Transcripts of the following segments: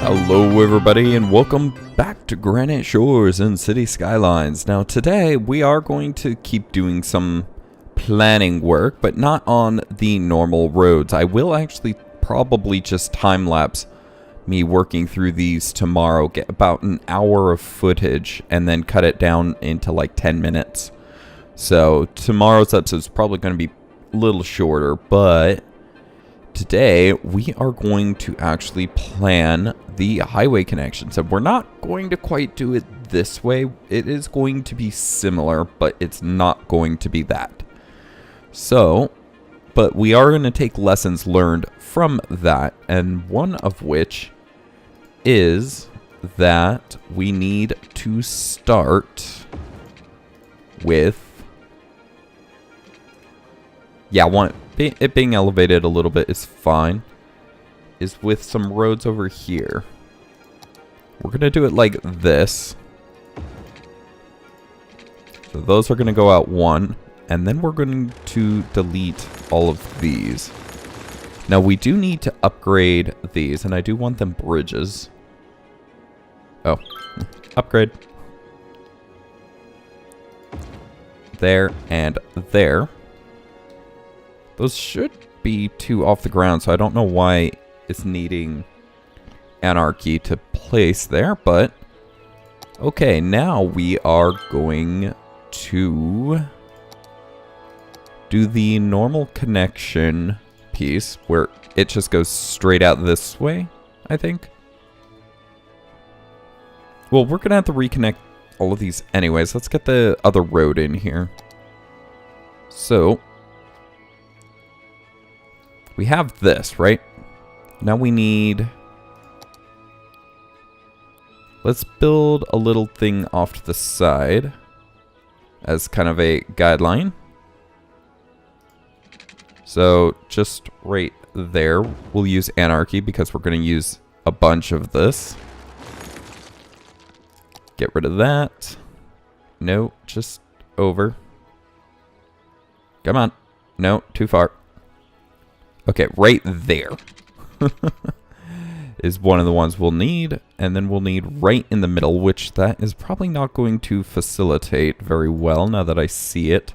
Hello everybody and welcome back to Granite Shores and City Skylines. Now today we are going to keep doing some planning work, but not on the normal roads. I will actually probably just time-lapse me working through these tomorrow, get about an hour of footage, and then cut it down into like 10 minutes. So tomorrow's episode is probably going to be a little shorter, but today we are going to actually plan the highway connections, and we're not going to quite do it this way. It is going to be similar, but it's not going to be that. So, but we are going to take lessons learned from that, and one of which is that we need to start with it being elevated a little bit is fine, is with some roads over here. We're going to do it like this. So those are going to go out one, and then we're going to delete all of these. Now we do need to upgrade these, and I do want them bridges. Oh, upgrade. There and there. Those should be two off the ground, so I don't know why it's needing Anarchy to place there, but okay, now we are going to do the normal connection piece where it just goes straight out this way, I think. Well, we're gonna have to reconnect all of these anyways. Let's get the other road in here. So we have this, right? Now we need... Let's build a little thing off to the side as kind of a guideline. So just right there, we'll use Anarchy because we're going to use a bunch of this. Get rid of that. No, just over. Come on. No, too far. Okay, right there is one of the ones we'll need, and then we'll need right in the middle, which that is probably not going to facilitate very well now that I see it.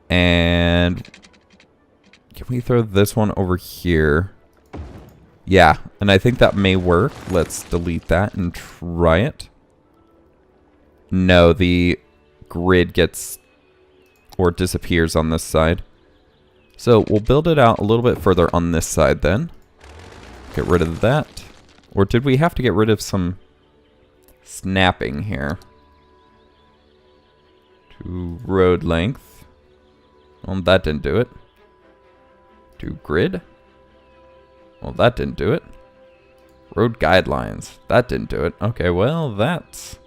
And can we throw this one over here? Yeah, and I think that may work. Let's delete that and try it. No, the grid gets or disappears on this side. So we'll build it out a little bit further on this side then. Get rid of that. Or did we have to get rid of some snapping here? To road length. Well, that didn't do it. To grid. Well, that didn't do it. Road guidelines. That didn't do it. Okay, well, that's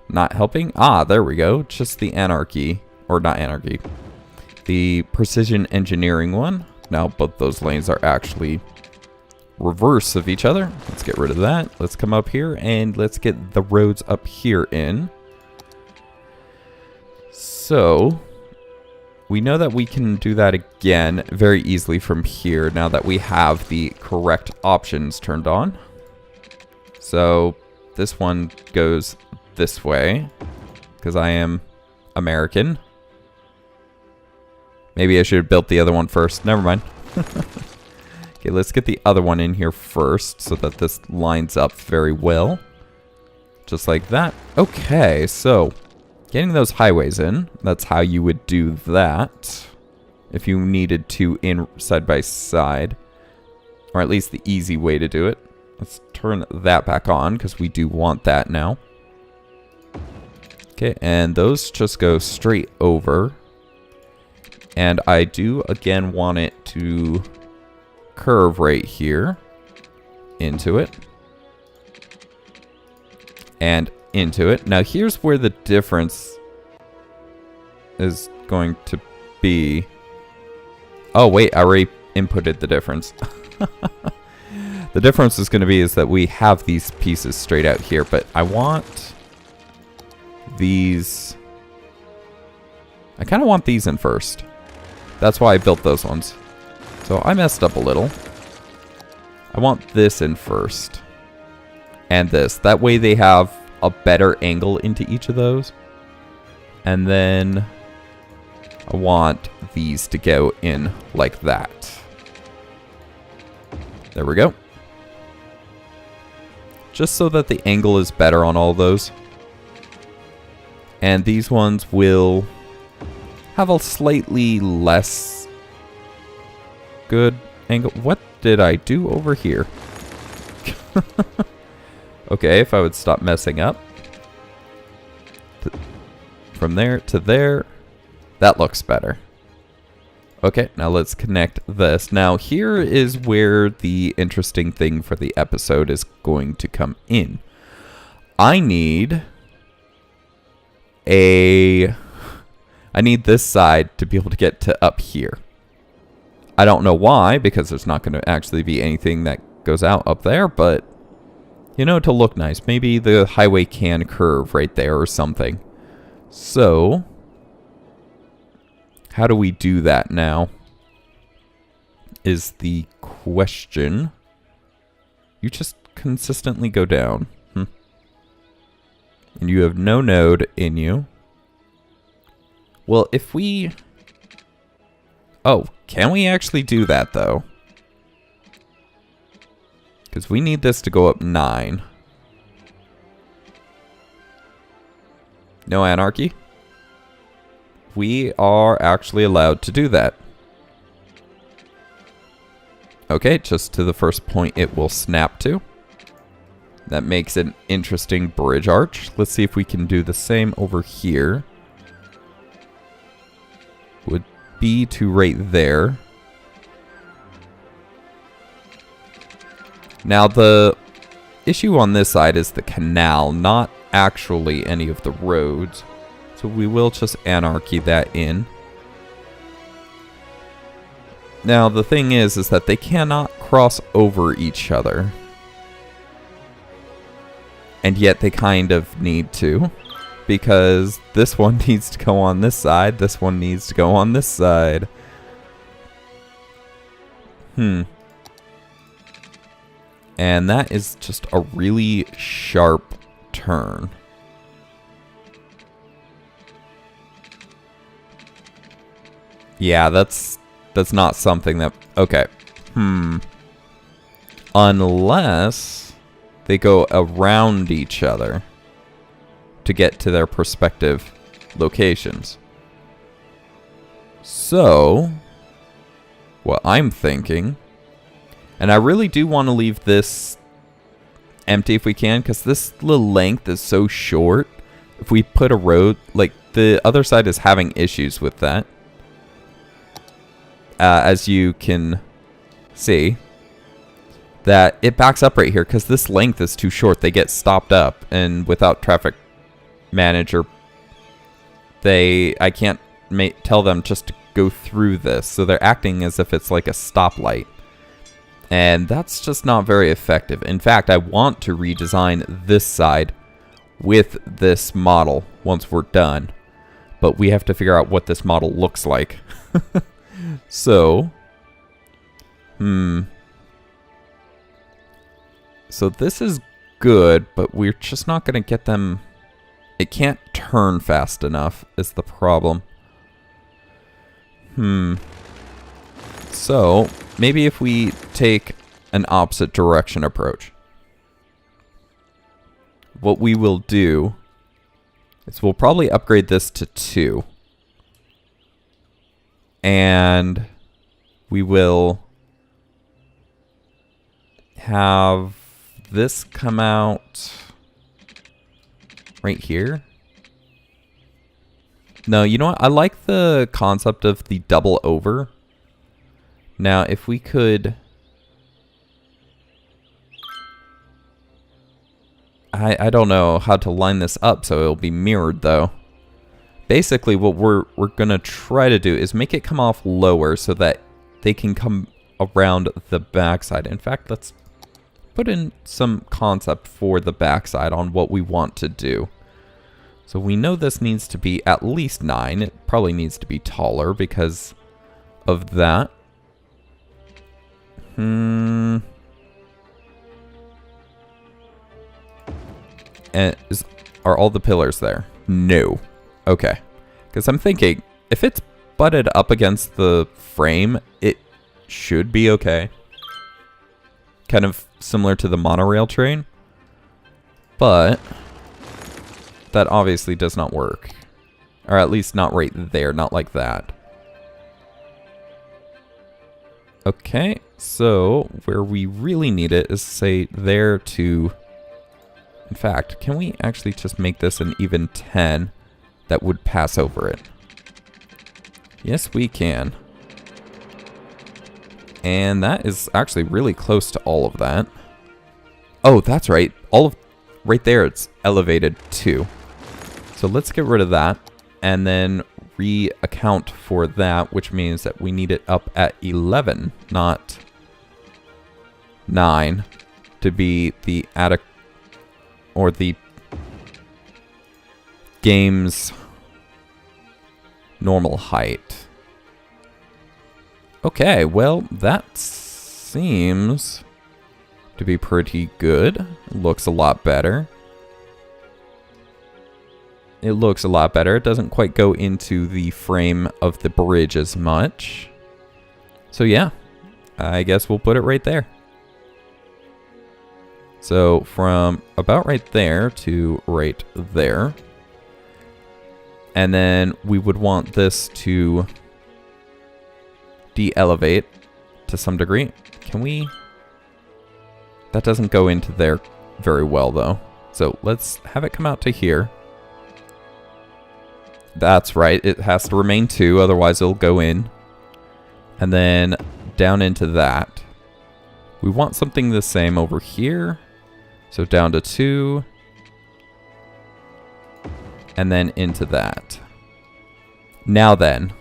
not helping. Ah, there we go. Just the Anarchy. Or not Anarchy. The precision engineering one. Now both those lanes are actually reverse of each other. Let's get rid of that. Let's come up here and let's get the roads up here in. So we know that we can do that again very easily from here now that we have the correct options turned on. So this one goes this way because I am American. Maybe I should have built the other one first. Never mind. Okay, let's get the other one in here first so that this lines up very well. Just like that. Okay, so getting those highways in. That's how you would do that. If you needed to in side by side. Or at least the easy way to do it. Let's turn that back on because we do want that now. Okay, and those just go straight over. And I do, again, want it to curve right here into it. And into it. Now, here's where the difference is going to be. Oh, wait, I already inputted the difference. The difference is going to be is that we have these pieces straight out here, but I want these. I kind of want these in first. That's why I built those ones. So I messed up a little. I want this in first. And this. That way they have a better angle into each of those. And then I want these to go in like that. There we go. Just so that the angle is better on all those. And these ones will have a slightly less good angle. What did I do over here? Okay, if I would stop messing up. From there to there. That looks better. Okay, now let's connect this. Now here is where the interesting thing for the episode is going to come in. I need this side to be able to get to up here. I don't know why, because there's not going to actually be anything that goes out up there, but you know, to look nice. Maybe the highway can curve right there or something. So, how do we do that now? Is the question. You just consistently go down. And you have no node in you. Well, if we... Oh, can we actually do that, though? Because we need this to go up 9. No anarchy. We are actually allowed to do that. Okay, just to the first point it will snap to. That makes an interesting bridge arch. Let's see if we can do the same over here. Would be to right there. Now the issue on this side is the canal, not actually any of the roads. So we will just anarchy that in. Now the thing is that they cannot cross over each other. And yet they kind of need to. Because this one needs to go on this side, this one needs to go on this side. And that is just a really sharp turn. Yeah, that's not something that... Okay. Unless they go around each other to get to their respective locations. So, what I'm thinking... And I really do want to leave this empty if we can, because this little length is so short. If we put a road, like the other side is having issues with that. As you can see, that it backs up right here because this length is too short. They get stopped up, and without traffic manager, I can't tell them just to go through this. So they're acting as if it's like a stoplight. And that's just not very effective. In fact, I want to redesign this side with this model once we're done. But we have to figure out what this model looks like. So, so this is good, but we're just not going to get them... It can't turn fast enough is the problem. So, maybe if we take an opposite direction approach. What we will do is we'll probably upgrade this to 2. And we will have this come out right here. No, you know what? I like the concept of the double over. Now, if we could... I don't know how to line this up so it'll be mirrored, though. Basically, what we're going to try to do is make it come off lower so that they can come around the backside. In fact, let's put in some concept for the backside on what we want to do. So we know this needs to be at least 9. It probably needs to be taller because of that. And are all the pillars there? No. Okay. Because I'm thinking, if it's butted up against the frame, it should be okay. Kind of similar to the monorail train. But that obviously does not work. Or at least not right there, not like that. Okay, so where we really need it is, say, there to... In fact, can we actually just make this an even 10 that would pass over it? Yes, we can. And that is actually really close to all of that. Oh, that's right. All of... Right there, it's elevated too. So let's get rid of that. And then re-account for that, which means that we need it up at 11, not 9, to be the attic or the game's normal height. Okay, well, that seems to be pretty good. It looks a lot better. It looks a lot better. It doesn't quite go into the frame of the bridge as much. So yeah, I guess we'll put it right there. So from about right there to right there. And then we would want this to de-elevate to some degree. Can we? That doesn't go into there very well though. So let's have it come out to here. That's right, it has to remain 2, otherwise it'll go in. And then down into that. We want something the same over here. So down to 2. And then into that. Now then,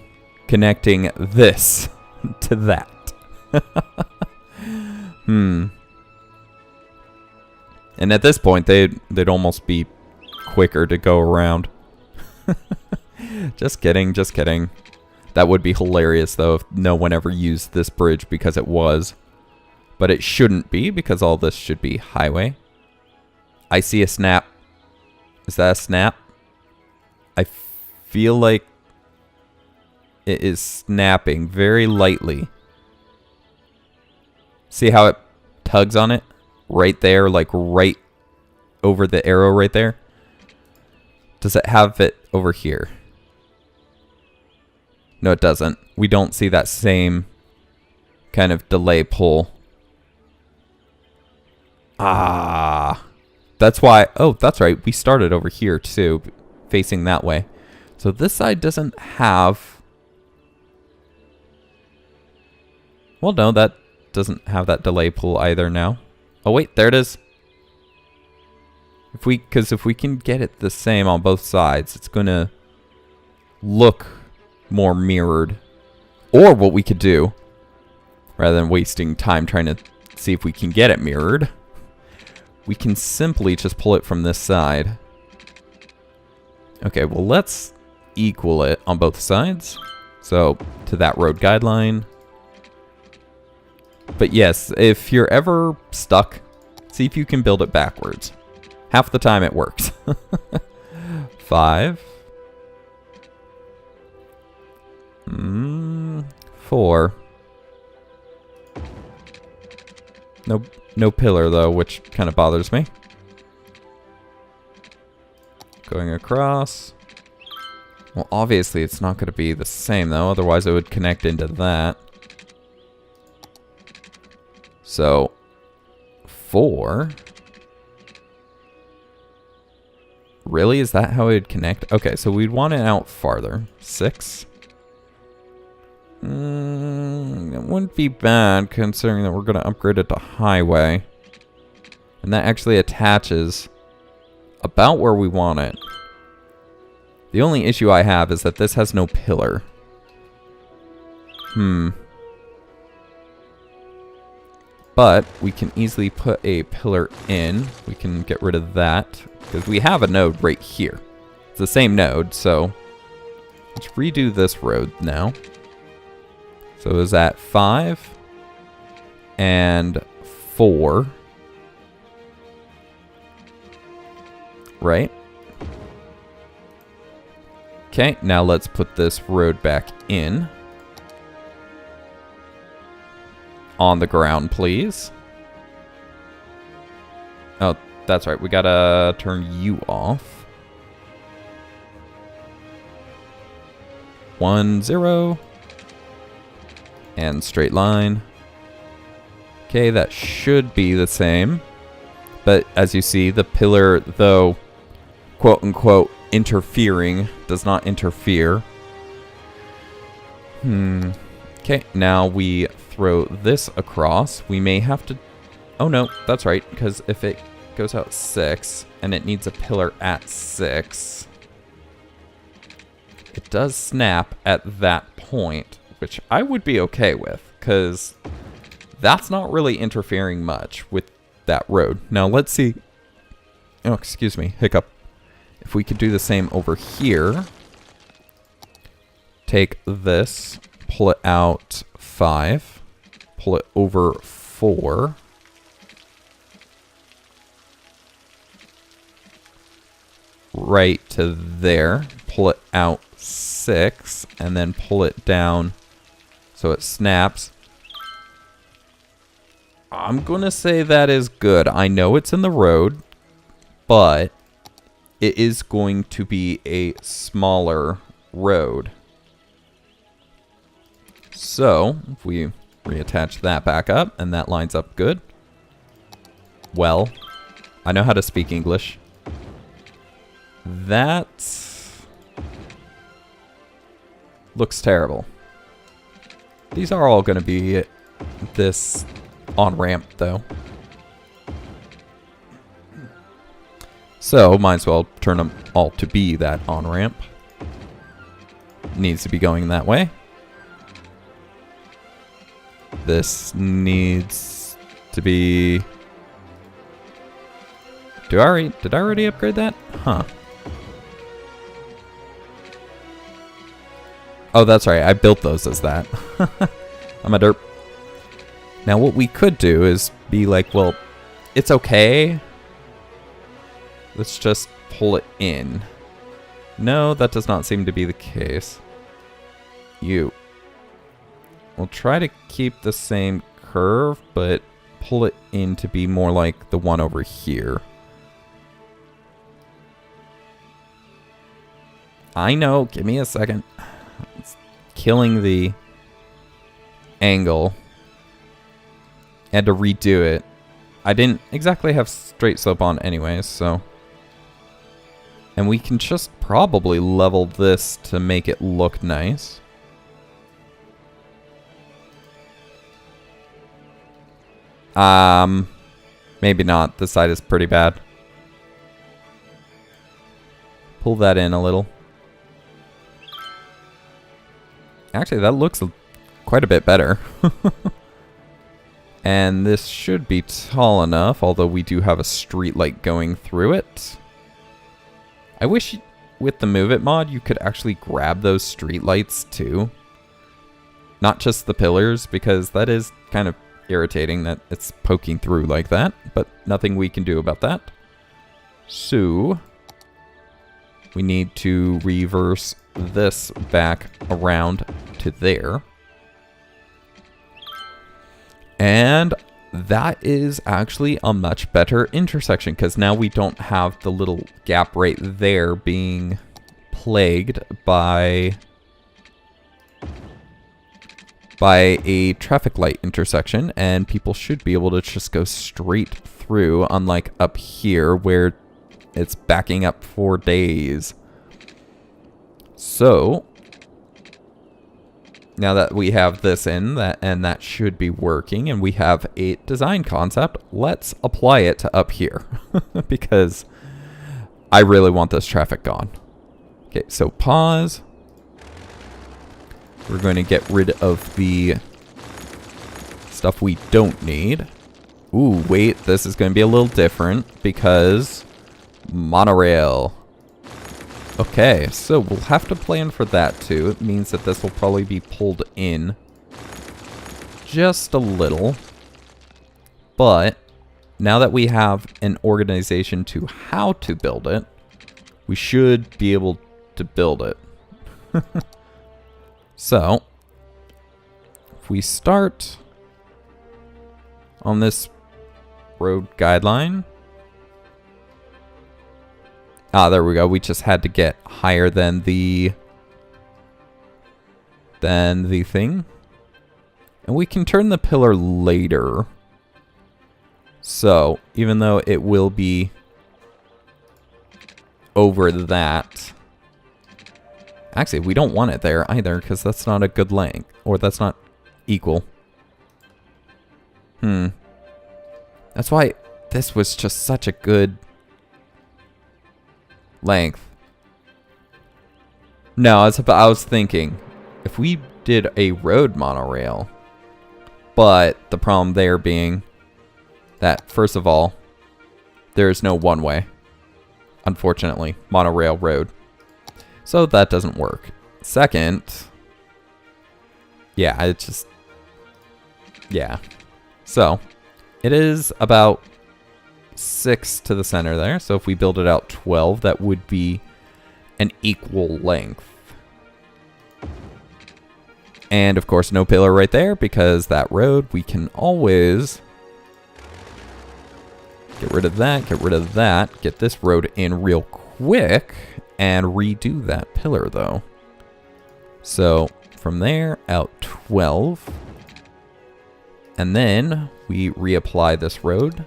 connecting this to that. And at this point, they'd almost be quicker to go around. Just kidding, just kidding. That would be hilarious, though, if no one ever used this bridge because it was. But it shouldn't be, because all this should be highway. I see a snap. Is that a snap? I feel like it is snapping very lightly. See how it tugs on it? Right there, like right over the arrow right there. Does it have it over here? No, it doesn't. We don't see that same kind of delay pull. Ah. That's why... Oh, that's right. We started over here, too, facing that way. So this side doesn't have... Well, no, that doesn't have that delay pull either now. Oh, wait, there it is. Because if we can get it the same on both sides, it's going to look more mirrored. Or what we could do, rather than wasting time trying to see if we can get it mirrored, we can simply just pull it from this side. Okay, well, let's equal it on both sides. So, to that road guideline. But yes, if you're ever stuck, see if you can build it backwards. Half the time it works. 5. 4. No pillar though, which kind of bothers me. Going across. Well, obviously it's not going to be the same though, otherwise it would connect into that. So, 4. Really? Is that how it would connect? Okay, so we'd want it out farther. 6. It wouldn't be bad considering that we're going to upgrade it to highway. And that actually attaches about where we want it. The only issue I have is that this has no pillar. But we can easily put a pillar in. We can get rid of that because we have a node right here. It's the same node, so let's redo this road now. So is that 5? and 4. Right? Okay, now let's put this road back in. On the ground, please. Oh, that's right. We gotta turn you off. 1, 0. And straight line. Okay, that should be the same. But as you see, the pillar, though quote-unquote interfering, does not interfere. Okay, now we throw this across. We may have to... Oh no, that's right, because if it goes out 6, and it needs a pillar at 6, it does snap at that point, which I would be okay with, because that's not really interfering much with that road. Now let's see... Oh, excuse me, hiccup. If we could do the same over here, take this, pull it out 5, pull it over 4, right to there, pull it out 6, and then pull it down so it snaps. I'm gonna say that is good. I know it's in the road, but it is going to be a smaller road. So, if we reattach that back up, and that lines up good. Well, I know how to speak English. That looks terrible. These are all going to be this on-ramp, though. So, might as well turn them all to be that on-ramp. Needs to be going that way. This needs to be... Did I already upgrade that? Huh. Oh, that's right. I built those as that. I'm a derp. Now, what we could do is be like, well, it's okay. Let's just pull it in. No, that does not seem to be the case. We'll try to keep the same curve, but pull it in to be more like the one over here. I know, give me a second. It's killing the angle. Had to redo it. I didn't exactly have straight slope on anyways, so... And we can just probably level this to make it look nice. Maybe not. This side is pretty bad. Pull that in a little. Actually, that looks quite a bit better. And this should be tall enough, although we do have a street light going through it. I wish with the Move It mod you could actually grab those street lights too. Not just the pillars, because that is kind of irritating that it's poking through like that, but nothing we can do about that. So we need to reverse this back around to there. And that is actually a much better intersection, because now we don't have the little gap right there being plagued by a traffic light intersection, and people should be able to just go straight through, unlike up here where it's backing up for days. So now that we have this in, and that should be working, and we have a design concept, let's apply it to up here. Because I really want this traffic gone. Okay, so pause. We're going to get rid of the stuff we don't need. Ooh, wait, this is going to be a little different, because monorail. Okay, so we'll have to plan for that too. It means that this will probably be pulled in just a little. But now that we have an organization to how to build it, we should be able to build it. So, if we start on this road guideline. Ah, there we go. We just had to get higher than the thing. And we can turn the pillar later. So, even though it will be over that. Actually, we don't want it there either, because that's not a good length. Or that's not equal. That's why this was just such a good length. No, I was thinking, if we did a road monorail, but the problem there being that, first of all, there's no one-way. Unfortunately, monorail road. So that doesn't work. Second, yeah, it's just, yeah. So, it is about 6 to the center there. So if we build it out 12, that would be an equal length. And of course, no pillar right there, because that road, we can always get rid of that, get this road in real quick, and redo that pillar though. So from there, out 12. And then we reapply this road.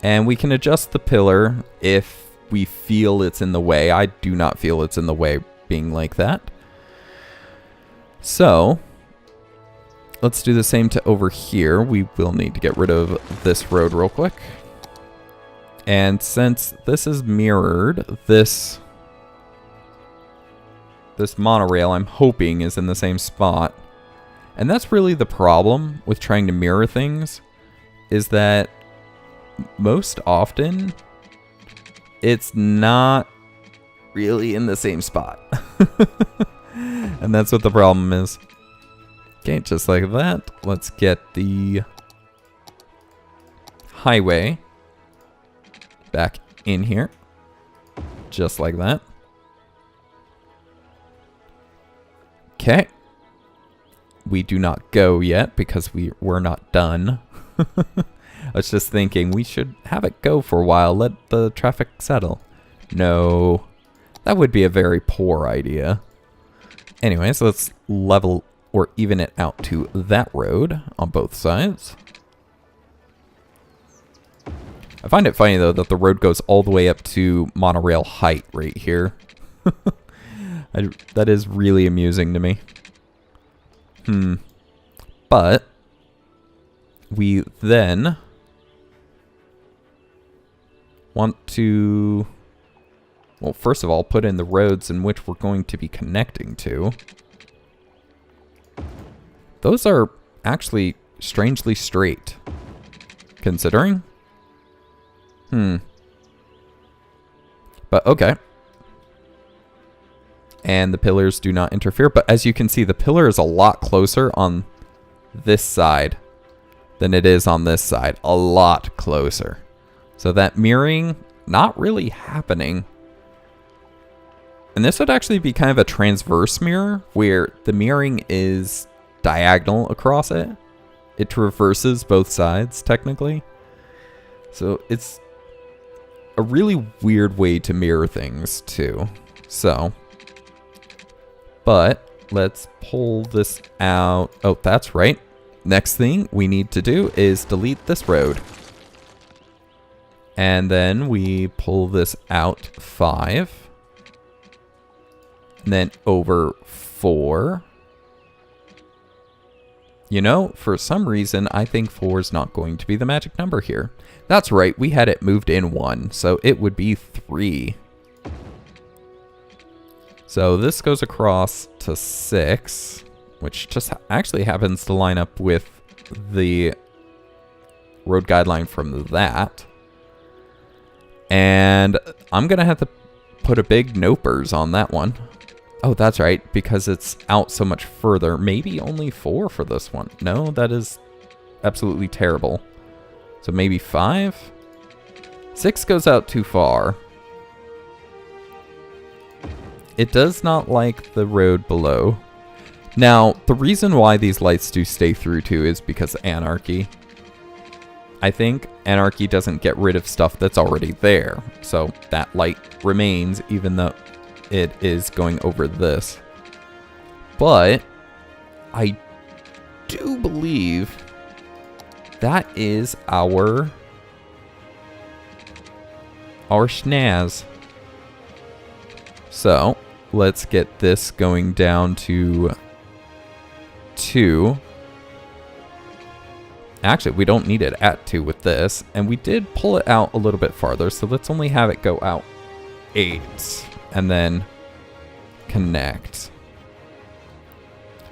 And we can adjust the pillar if we feel it's in the way. I do not feel it's in the way being like that. So, let's do the same to over here. We will need to get rid of this road real quick. And since this is mirrored, this monorail, I'm hoping, is in the same spot. And that's really the problem with trying to mirror things, is that most often it's not really in the same spot. And that's what the problem is. Okay, just like that. Let's get the highway back in here. Just like that. Okay. We do not go yet because we're not done. I was just thinking we should have it go for a while. Let the traffic settle. No. That would be a very poor idea. Anyway, so let's level or even it out to that road on both sides. I find it funny, though, that the road goes all the way up to monorail height right here. That is really amusing to me. But we then want to, well, first of all, put in the roads in which we're going to be connecting to. Those are actually strangely straight, considering. But okay. And the pillars do not interfere. But as you can see, the pillar is a lot closer on this side than it is on this side. A lot closer. So that mirroring, not really happening. And this would actually be kind of a transverse mirror, where the mirroring is diagonal across it. It traverses both sides, technically. So it's a really weird way to mirror things, too. So, but let's pull this out. Oh, that's right. Next thing we need to do is delete this road. And then we pull this out 5. And then over 4. You know, for some reason, I think 4 is not going to be the magic number here. That's right, we had it moved in 1, so it would be 3. So this goes across to 6, which just actually happens to line up with the road guideline from that. And I'm going to have to put a big nopers on that one. Oh, that's right, because it's out so much further. Maybe only 4 for this one. No, that is absolutely terrible. So maybe 5? 6 goes out too far. It does not like the road below. Now, the reason why these lights do stay through too is because of Anarchy. I think Anarchy doesn't get rid of stuff that's already there. So that light remains even though it is going over this. But I do believe that is our snaz. So let's get this going down to 2. Actually, we don't need it at 2 with this. And we did pull it out a little bit farther. So let's only have it go out 8. And then connect.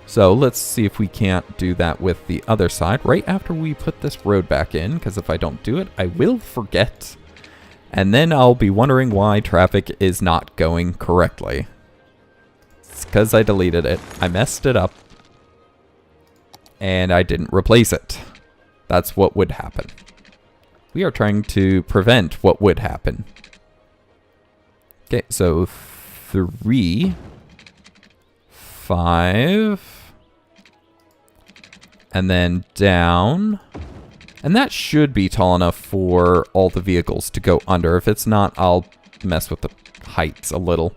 So let's see if we can't do that with the other side right after we put this road back in. Because if I don't do it, I will forget. And then I'll be wondering why traffic is not going correctly. It's because I deleted it. I messed it up. And I didn't replace it. That's what would happen. We are trying to prevent what would happen. Okay, so 3, 5, and then down. And that should be tall enough for all the vehicles to go under. If it's not, I'll mess with the heights a little.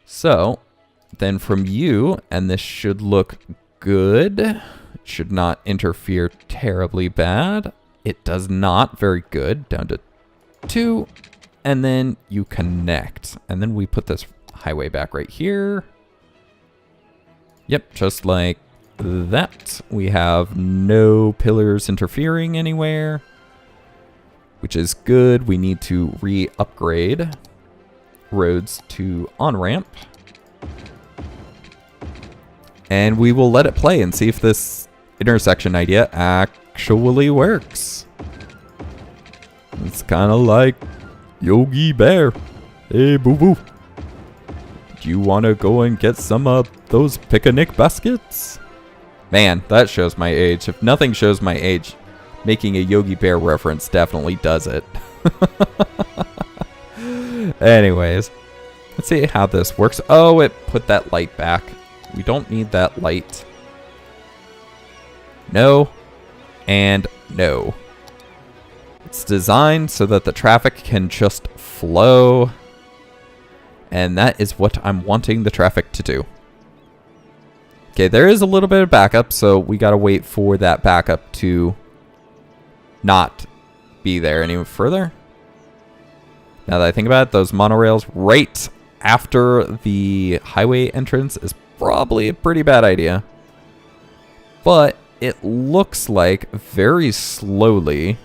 So, then from you, and this should look good. It should not interfere terribly bad. It does not. Very good. Down to 2. And then you connect. And then we put this highway back right here. Yep, just like that. We have no pillars interfering anywhere, which is good. We need to re-upgrade roads to on-ramp. And we will let it play and see if this intersection idea actually works. It's kind of like Yogi Bear. Hey, boo-boo. Do you want to go and get some of those picnic baskets? Man, that shows my age. If nothing shows my age, making a Yogi Bear reference definitely does it. Anyways, let's see how this works. Oh, it put that light back. We don't need that light. No, and no. It's designed so that the traffic can just flow. And that is what I'm wanting the traffic to do. Okay, there is a little bit of backup, so we gotta wait for that backup to not be there any further. Now that I think about it, those monorails right after the highway entrance is probably a pretty bad idea. But it looks like very slowly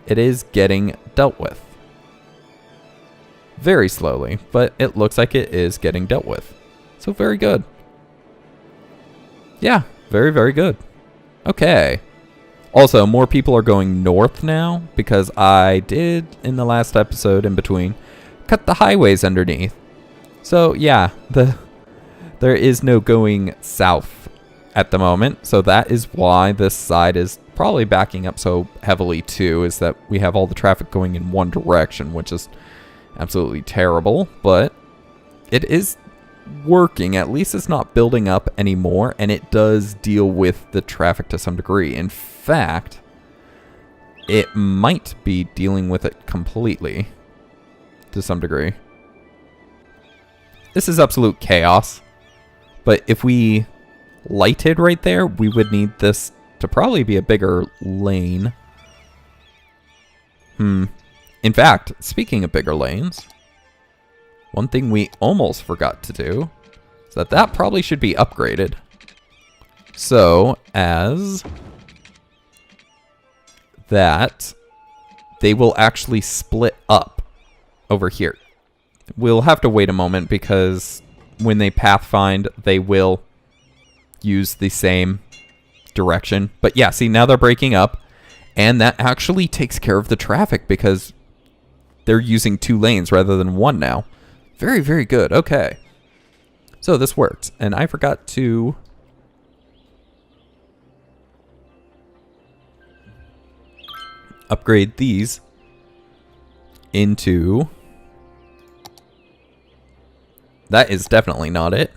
it is getting dealt with. Very slowly, but it looks like it is getting dealt with. So very good. Yeah, very, very good. Okay. Also, more people are going north now because I did, in the last episode in between, cut the highways underneath. So, yeah, there is no going south at the moment. So that is why this side is probably backing up so heavily too, is that we have all the traffic going in one direction, which is absolutely terrible. But it is working. At least it's not building up anymore, and it does deal with the traffic to some degree. In fact, it might be dealing with it completely to some degree. This is absolute chaos, but if we lighted right there, we would need this to probably be a bigger lane. In fact, speaking of bigger lanes, one thing we almost forgot to do is that probably should be upgraded. So, as that, they will actually split up over here. We'll have to wait a moment because when they pathfind, they will use the same direction. But yeah, see, now they're breaking up, and that actually takes care of the traffic because they're using 2 lanes rather than 1 now. Very, very good. Okay. So this works. And I forgot to upgrade these into... That is definitely not it.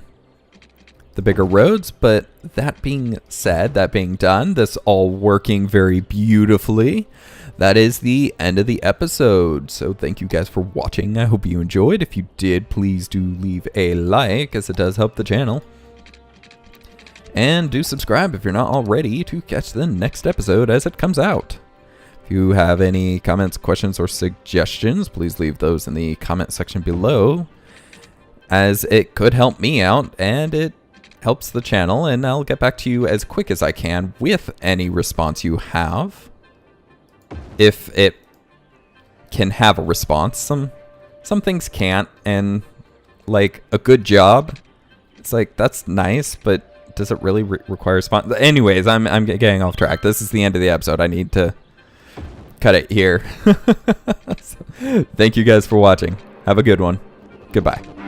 The bigger roads, but that being said, that being done, this all working very beautifully, that is the end of the episode. So thank you guys for watching. I hope you enjoyed. If you did, please do leave a like, as it does help the channel. And do subscribe if you're not already to catch the next episode as it comes out. If you have any comments, questions, or suggestions, please leave those in the comment section below, as it could help me out and it helps the channel, and I'll get back to you as quick as I can with any response you have. If it can have a response. Some things can't, and like a good job, it's like, that's nice, but does it really require a response? Anyways, I'm getting off track. This is the end of the episode. I need to cut it here. So, thank you guys for watching. Have a good one. Goodbye.